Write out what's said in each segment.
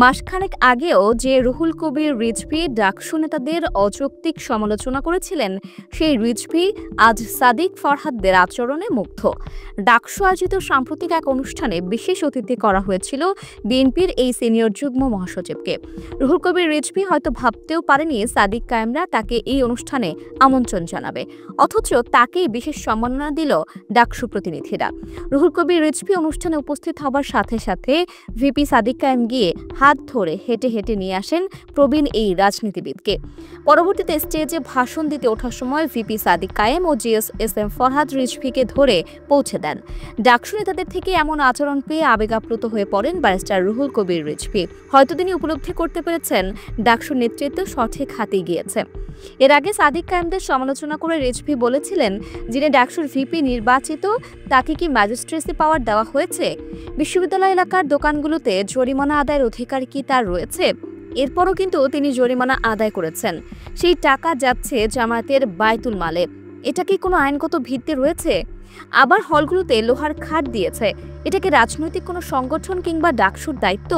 মাসখানেক আগেও যে রুহুল কবির রিজভী ডাকসু নেতাদের অযৌক্তিক সমালোচনা করেছিলেন, সেই রিজভী আজ সাদিক ফরহাদদের আচরণে মুগ্ধ। ডাকসু আয়োজিত সাম্প্রতিক এক অনুষ্ঠানে বিশেষ অতিথি করা হয়েছিল বিএনপির এই সিনিয়র যুগ্ম মহাসচিবকে। রুহুল কবির রিজভী হয়তো ভাবতেও পারেনি সাদিক কায়েমরা তাকে এই অনুষ্ঠানে আমন্ত্রণ জানাবে, অথচ তাকেই বিশেষ সম্মাননা দিল ডাকসু প্রতিনিধিরা। রুহুল কবির রিজভী অনুষ্ঠানে উপস্থিত হবার সাথে সাথে ভিপি সাদিক কায়েম গিয়ে হাত ধরে হেঁটে হেঁটে নিয়ে আসেন প্রবীণ এই রাজনীতিবিদকে। পরবর্তীতে স্টেজে ভাষণ দিতে ওঠার সময় ভিপি সাদিক কায়েম ও জিএস ফরহাদ রিজভীকে ধরে পৌঁছে দেন। ডাকসু নেতাদের থেকে এমন আচরণ পেয়ে আবেগাপ্লুত হয়ে পড়েন ব্যারিস্টার রুহুল কবির রিজভী। হয়তো তিনি উপলব্ধি করতে পেরেছেন ডাকসুর নেতৃত্ব সঠিক হাতে গিয়েছে। এর আগে সাদিক কায়েমদের সমালোচনা করে রিজভী বলেছিলেন, যিনি ডাকসুর ভিপি নির্বাচিত তাকে কি ম্যাজিস্ট্রেসি পাওয়ার দেওয়া হয়েছে? বিশ্ববিদ্যালয় এলাকার দোকানগুলোতে জরিমানা আদায়ের অধিকার কি তার রয়েছে? এরপরও কিন্তু তিনি জরিমানা আদায় করেছেন। সেই টাকা যাচ্ছে জামায়াতের বায়তুল মালে। এটা কি কোনো আইনগত ভিত্তি রয়েছে? আবার হলগুলোতে লোহার খাট দিয়েছে। এটা কি রাজনৈতিক কোনো সংগঠন কিংবা ডাকসুর দায়িত্ব?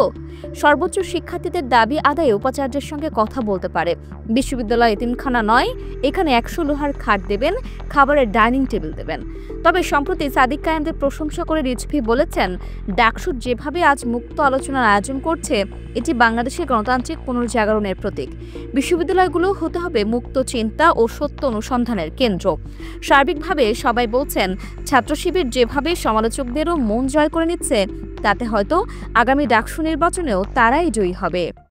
সর্বোচ্চ শিক্ষার্থীদের দাবি আদায়ে উপাচার্যের সঙ্গে কথা বলতে পারে। বিশ্ববিদ্যালয় এতিমখানা নয়, এখানে 100 লোহার খাট দেবেন, খাবারের ডাইনিং টেবিল দেবেন। তবে সম্প্রতি সাদিক কায়েমদের প্রশংসা করে রিজভী বলেছেন, ডাকসু যেভাবে আজ মুক্ত আলোচনার আয়োজন করছে, এটি বাংলাদেশের গণতান্ত্রিক পুনর্জাগরণের প্রতীক। বিশ্ববিদ্যালয়গুলো হতে হবে মুক্ত চিন্তা ও সত্য অনুসন্ধানের কেন্দ্র। সার্বিকভাবে সবাই বলছেন, ছাত্র শিবির যেভাবে সমালোচকদেরও মন জয় করে নিচ্ছে, তাতে হয়তো আগামী ডাকসু নির্বাচনেও তারাই জয়ী হবে।